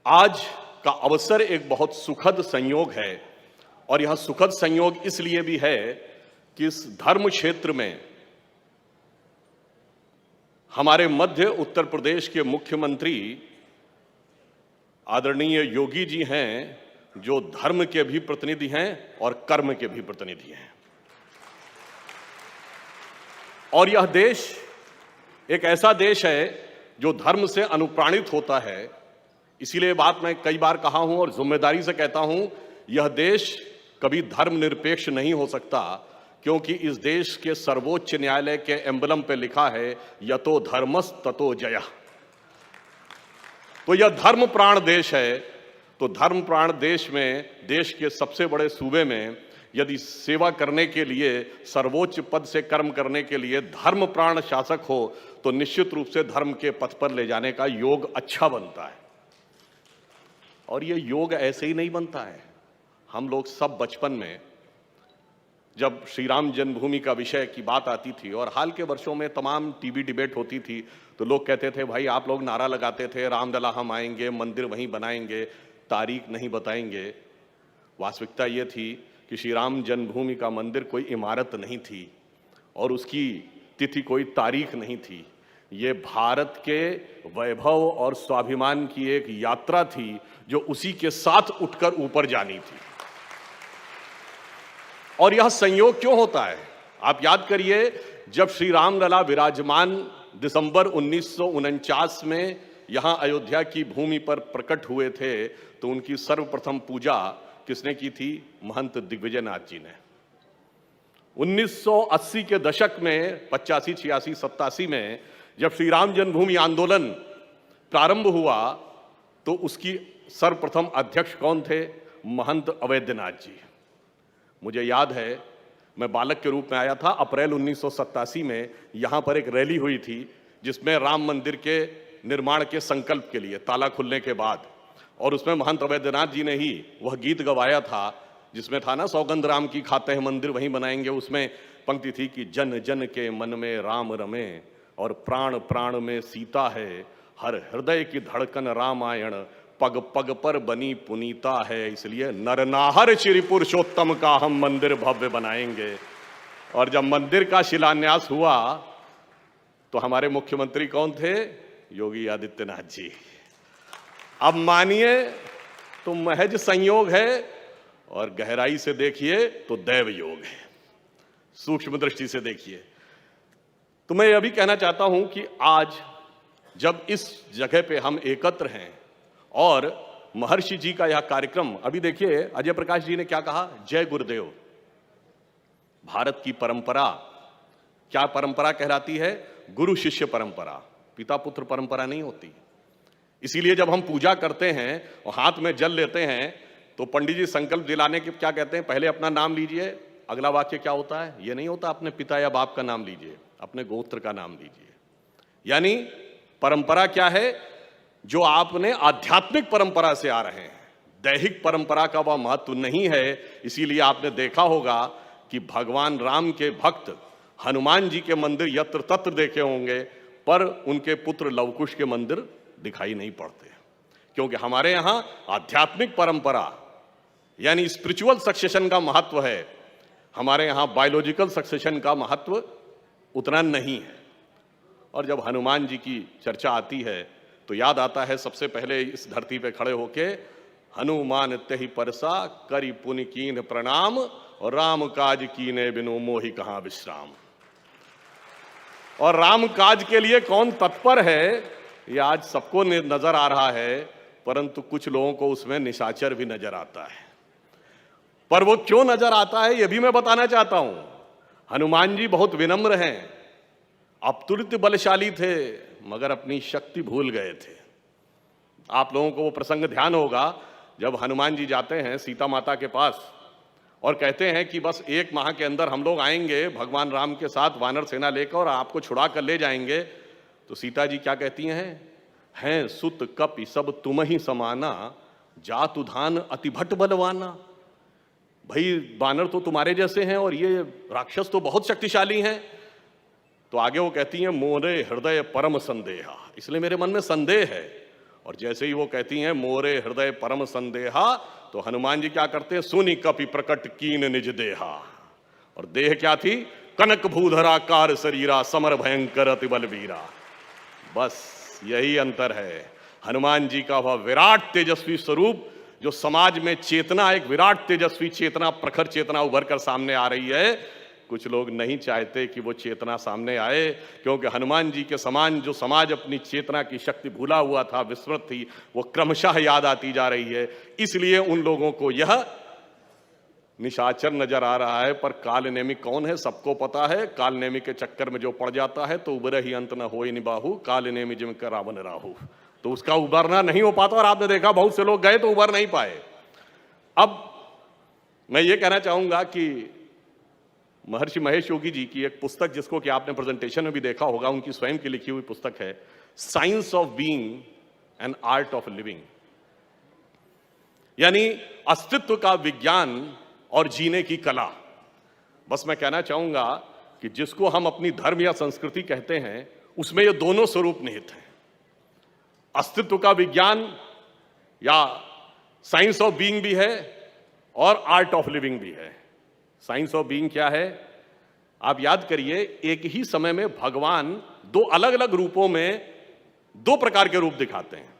आज का अवसर एक बहुत सुखद संयोग है और यह सुखद संयोग इसलिए भी है कि इस धर्म क्षेत्र में हमारे मध्य उत्तर प्रदेश के मुख्यमंत्री आदरणीय योगी जी हैं, जो धर्म के भी प्रतिनिधि हैं और कर्म के भी प्रतिनिधि हैं। और यह देश एक ऐसा देश है जो धर्म से अनुप्राणित होता है। इसीलिए बात मैं कई बार कहा हूं और जिम्मेदारी से कहता हूं, यह देश कभी धर्मनिरपेक्ष नहीं हो सकता, क्योंकि इस देश के सर्वोच्च न्यायालय के एम्बलम पे लिखा है यतो धर्मस् ततो जयः। तो यह धर्म प्राण देश है। तो धर्म प्राण देश में, देश के सबसे बड़े सूबे में यदि सेवा करने के लिए, सर्वोच्च पद से कर्म करने के लिए धर्म प्राण शासक हो, तो निश्चित रूप से धर्म के पथ पर ले जाने का योग अच्छा बनता है। और ये योग ऐसे ही नहीं बनता है। हम लोग सब बचपन में जब श्री राम जन्मभूमि का विषय की बात आती थी और हाल के वर्षों में तमाम टीवी डिबेट होती थी, तो लोग कहते थे भाई आप लोग नारा लगाते थे रामलला हम आएंगे, मंदिर वहीं बनाएंगे, तारीख नहीं बताएंगे। वास्तविकता ये थी कि श्री राम जन्मभूमि का मंदिर कोई इमारत नहीं थी और उसकी तिथि कोई तारीख नहीं थी। ये भारत के वैभव और स्वाभिमान की एक यात्रा थी जो उसी के साथ उठकर ऊपर जानी थी। और यह संयोग क्यों होता है? आप याद करिए, जब श्री रामलला विराजमान दिसंबर 1949 में यहां अयोध्या की भूमि पर प्रकट हुए थे, तो उनकी सर्वप्रथम पूजा किसने की थी? महंत दिग्विजय नाथ जी ने। 1980 के दशक में 85, 86, 87 में जब श्री राम जन्मभूमि आंदोलन प्रारंभ हुआ, तो उसकी सर्वप्रथम अध्यक्ष कौन थे? महंत अवैधनाथ जी। मुझे याद है, मैं बालक के रूप में आया था। अप्रैल 1987 में यहां पर एक रैली हुई थी जिसमें राम मंदिर के निर्माण के संकल्प के लिए ताला खुलने के बाद, और उसमें महंत अवैधनाथ जी ने ही वह गीत गवाया था जिसमें था ना, सौगंध राम की खाते हैं मंदिर वहीं बनाएंगे। उसमें पंक्ति थी कि जन जन के मन में राम रमे और प्राण प्राण में सीता है, हर हृदय की धड़कन रामायण, पग पग पर बनी पुनीता है, इसलिए नरनाहर श्री पुरुषोत्तम का हम मंदिर भव्य बनाएंगे। और जब मंदिर का शिलान्यास हुआ तो हमारे मुख्यमंत्री कौन थे? योगी आदित्यनाथ जी। अब मानिए तो महज संयोग है और गहराई से देखिए तो दैव योग है। सूक्ष्म दृष्टि से देखिए तो मैं यह भी कहना चाहता हूं कि आज जब इस जगह पे हम एकत्र हैं और महर्षि जी का यह कार्यक्रम, अभी देखिए अजय प्रकाश जी ने क्या कहा, जय गुरुदेव। भारत की परंपरा क्या परंपरा कहलाती है? गुरु शिष्य परंपरा, पिता पुत्र परंपरा नहीं होती। इसीलिए जब हम पूजा करते हैं और हाथ में जल लेते हैं तो पंडित जी संकल्प दिलाने के क्या कहते हैं? पहले अपना नाम लीजिए, अगला वाक्य क्या होता है? ये नहीं होता अपने पिता या बाप का नाम लीजिए, अपने गोत्र का नाम लीजिए। यानी परंपरा क्या है? जो आपने आध्यात्मिक परंपरा से आ रहे हैं, दैहिक परंपरा का वह महत्व नहीं है। इसीलिए आपने देखा होगा कि भगवान राम के भक्त हनुमान जी के मंदिर यत्र तत्र देखे होंगे, पर उनके पुत्र लवकुश के मंदिर दिखाई नहीं पड़ते, क्योंकि हमारे यहां आध्यात्मिक परंपरा यानी स्पिरिचुअल सक्सेशन का महत्व है। हमारे यहां बायोलॉजिकल सक्सेशन का महत्व उतना नहीं है। और जब हनुमान जी की चर्चा आती है तो याद आता है सबसे पहले इस धरती पे खड़े होके, हनुमान तेहि परसा करि पुनि कीन प्रणाम, और राम काज कीने बिनु मोहि कहां विश्राम। और राम काज के लिए कौन तत्पर है, ये आज सबको नजर आ रहा है, परंतु कुछ लोगों को उसमें निशाचर भी नजर आता है। पर वो क्यों नजर आता है ये भी मैं बताना चाहता हूं। हनुमान जी बहुत विनम्र हैं, अतुलित बलशाली थे, मगर अपनी शक्ति भूल गए थे। आप लोगों को वो प्रसंग ध्यान होगा जब हनुमान जी जाते हैं सीता माता के पास और कहते हैं कि बस 1 माह के अंदर हम लोग आएंगे भगवान राम के साथ वानर सेना लेकर और आपको छुड़ा कर ले जाएंगे। तो सीता जी क्या कहती हैं सुत कपि सब तुम ही समाना, जातु धान अति भट बलवाना। भाई वानर तो तुम्हारे जैसे हैं और ये राक्षस तो बहुत शक्तिशाली हैं। तो आगे वो कहती हैं मोरे हृदय परम संदेहा, इसलिए मेरे मन में संदेह है। और जैसे ही वो कहती हैं मोरे हृदय परम संदेहा, तो हनुमान जी क्या करते हैं, सुनी कपि प्रकट कीन निज देहा। और देह क्या थी, कनक भूधरा कार शरीरा, समर भयंकर अति बलवीरा। बस यही अंतर है हनुमान जी का वह विराट तेजस्वी स्वरूप, जो समाज में चेतना, एक विराट तेजस्वी चेतना, प्रखर चेतना उभर कर सामने आ रही है। कुछ लोग नहीं चाहते कि वो चेतना सामने आए, क्योंकि हनुमान जी के समान जो समाज अपनी चेतना की शक्ति भूला हुआ था, विस्मृत थी, वो क्रमशः याद आती जा रही है। इसलिए उन लोगों को यह निशाचर नजर आ रहा है। पर काल नेमी कौन है, सबको पता है। काल नेमी के चक्कर में जो पड़ जाता है तो उबरे ही अंत न होई निबाहु, काल नेमी जिम कर रावण राहु, तो उसका उबरना नहीं हो पाता। और आपने देखा बहुत से लोग गए तो उबर नहीं पाए। अब मैं ये कहना चाहूंगा कि महर्षि महेश योगी जी की एक पुस्तक, जिसको कि आपने प्रेजेंटेशन में भी देखा होगा, उनकी स्वयं की लिखी हुई पुस्तक है science of being and art of living, यानी अस्तित्व का विज्ञान और जीने की कला। बस मैं कहना चाहूंगा कि जिसको हम अपनी धर्म या संस्कृति कहते हैं, उसमें ये दोनों स्वरूप निहित हैं, अस्तित्व का विज्ञान या साइंस ऑफ बीइंग भी है और आर्ट ऑफ लिविंग भी है। साइंस ऑफ बीइंग क्या है, आप याद करिए, एक ही समय में भगवान दो अलग अलग रूपों में दो प्रकार के रूप दिखाते हैं।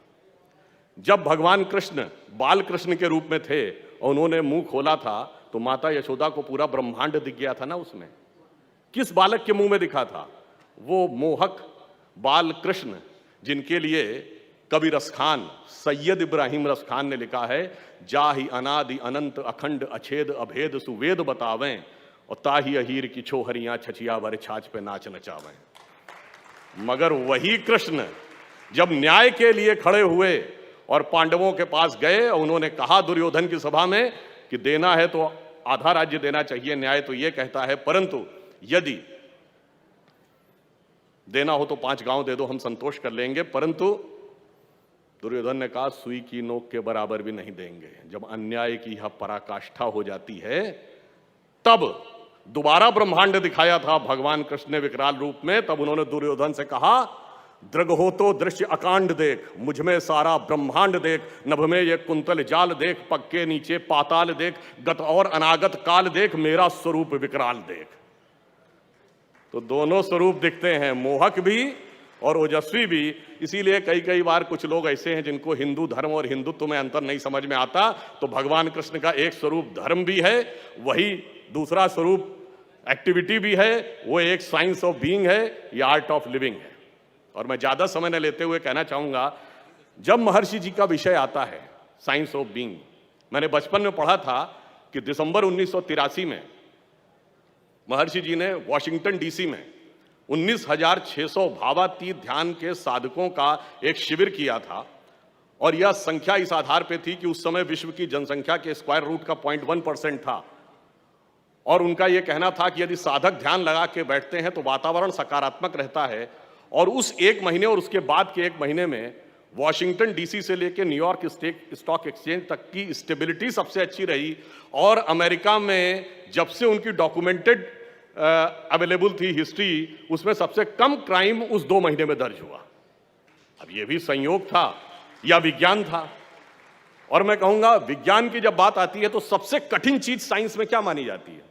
जब भगवान कृष्ण बाल कृष्ण के रूप में थे और उन्होंने मुंह खोला था, तो माता यशोदा को पूरा ब्रह्मांड दिख गया था ना। उसमें किस बालक के मुंह में दिखा था, वो मोहक बाल कृष्ण, जिनके लिए कवि रसखान, सैयद इब्राहिम रसखान ने लिखा है, जाहि अनादि अनंत अखंड अछेद अभेद सुवेद बतावें, और ताही अहीर की छोहरियां छछिया वर छाछ पे नाच नचावें। मगर वही कृष्ण जब न्याय के लिए खड़े हुए और पांडवों के पास गए और उन्होंने कहा दुर्योधन की सभा में कि देना है तो आधा राज्य देना चाहिए, न्याय तो ये कहता है, परंतु यदि देना हो तो 5 गांव दे दो, हम संतोष कर लेंगे। परंतु दुर्योधन ने कहा सुई की नोक के बराबर भी नहीं देंगे। जब अन्याय की यह पराकाष्ठा हो जाती है, तब दोबारा ब्रह्मांड दिखाया था भगवान कृष्ण ने विकराल रूप में। तब उन्होंने दुर्योधन से कहा, दृगहो तो दृश्य अकांड देख, मुझ में सारा ब्रह्मांड देख, नभ में ये कुंतल जाल देख, पग के नीचे पाताल देख, गत और अनागत काल देख, मेरा स्वरूप विकराल देख। तो दोनों स्वरूप दिखते हैं, मोहक भी और ओजस्वी भी। इसीलिए कई बार कुछ लोग ऐसे हैं जिनको हिंदू धर्म और हिंदुत्व में अंतर नहीं समझ में आता। तो भगवान कृष्ण का एक स्वरूप धर्म भी है, वही दूसरा स्वरूप एक्टिविटी भी है, वो एक साइंस ऑफ बीइंग है, या आर्ट ऑफ लिविंग है। और मैं ज्यादा समय न लेते हुए कहना चाहूंगा, जब महर्षि जी का विषय आता है साइंस ऑफ बीइंग, मैंने बचपन में पढ़ा था कि दिसंबर 1983 में महर्षि जी ने वॉशिंगटन डीसी में 19,600 भावातीत ध्यान के साधकों का एक शिविर किया था। और यह संख्या इस आधार पे थी कि उस समय विश्व की जनसंख्या के स्क्वायर रूट का 0.1% था। और उनका यह कहना था कि यदि साधक ध्यान लगा के बैठते हैं तो वातावरण सकारात्मक रहता है। और उस एक महीने और उसके बाद के एक महीने में वॉशिंगटन डीसी से लेकर न्यूयॉर्क स्टॉक एक्सचेंज तक की स्टेबिलिटी सबसे अच्छी रही। और अमेरिका में जब से उनकी डॉक्यूमेंटेड अवेलेबल थी हिस्ट्री, उसमें सबसे कम क्राइम उस 2 महीने में दर्ज हुआ। अब यह भी संयोग था या विज्ञान था। और मैं कहूंगा, विज्ञान की जब बात आती है तो सबसे कठिन चीज साइंस में क्या मानी जाती है,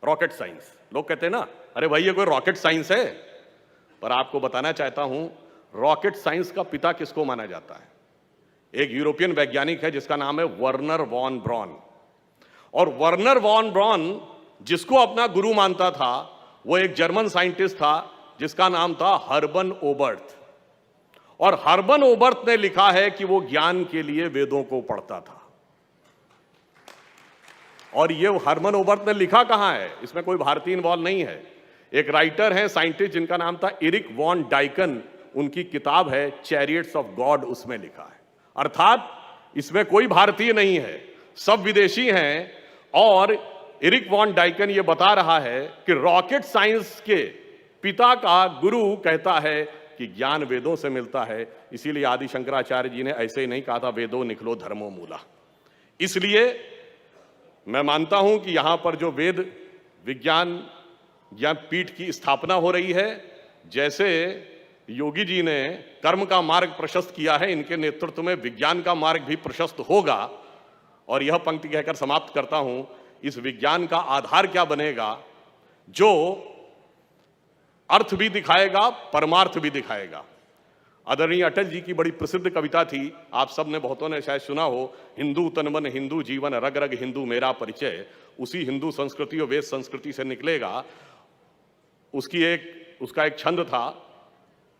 रॉकेट साइंस। लोग कहते हैं ना, अरे भाई ये कोई रॉकेट साइंस है। पर आपको बताना चाहता हूं, रॉकेट साइंस का पिता किसको माना जाता है? एक यूरोपियन वैज्ञानिक है जिसका नाम है वर्नर वॉन ब्रॉन। और वर्नर वॉन ब्रॉन जिसको अपना गुरु मानता था, वो एक जर्मन साइंटिस्ट था जिसका नाम था हर्बन ओबर्ट। और हर्बन ओबर्ट ने लिखा है कि वो ज्ञान के लिए वेदों को पढ़ता था। और ये हर्बन ओबर्ट ने लिखा कहां है, इसमें कोई भारतीय इन्वॉल्व नहीं है। एक राइटर है, साइंटिस्ट, जिनका नाम था एरिक वॉन डाइकन, उनकी किताब है चैरियट्स ऑफ गॉड, उसमें लिखा है। अर्थात इसमें कोई भारतीय नहीं है, सब विदेशी हैं। और एरिक वॉन डाइकन ये बता रहा है कि रॉकेट साइंस के पिता का गुरु कहता है कि ज्ञान वेदों से मिलता है। इसीलिए आदि शंकराचार्य जी ने ऐसे ही नहीं कहा था वेदों निकलो धर्मो मूला। इसलिए मैं मानता हूं कि यहां पर जो वेद विज्ञान ज्ञान पीठ की स्थापना हो रही है, जैसे योगी जी ने कर्म का मार्ग प्रशस्त किया है, इनके नेतृत्व में विज्ञान का मार्ग भी प्रशस्त होगा। और यह पंक्ति कहकर समाप्त करता हूं, इस विज्ञान का आधार क्या बनेगा? जो अर्थ भी दिखाएगा, परमार्थ भी दिखाएगा। आदरणीय अटल जी की बड़ी प्रसिद्ध कविता थी, आप सब ने, बहुतों ने शायद सुना हो, हिंदू तन मन हिंदू जीवन, रग रग हिंदू मेरा परिचय। उसी हिंदू संस्कृति और वेद संस्कृति से निकलेगा। उसका एक छंद था,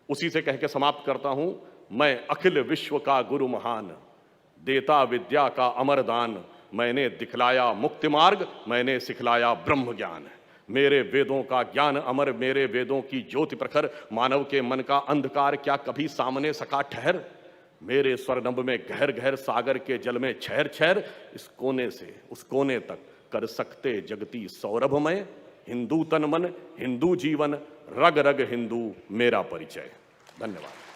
उसी से कह के समाप्त करता हूं। मैं अखिल विश्व का गुरु महान, देता विद्या का अमर दान, मैंने दिखलाया मुक्ति मार्ग, मैंने सिखलाया ब्रह्म ज्ञान। मेरे वेदों का ज्ञान अमर, मेरे वेदों की ज्योति प्रखर, मानव के मन का अंधकार क्या कभी सामने सका ठहर। मेरे स्वरनभ में गहर गहर, सागर के जल में छहर छहर, इस कोने से उस कोने तक कर सकते जगती सौरभमय। हिंदू तन मन हिंदू जीवन, रग रग हिंदू मेरा परिचय। धन्यवाद।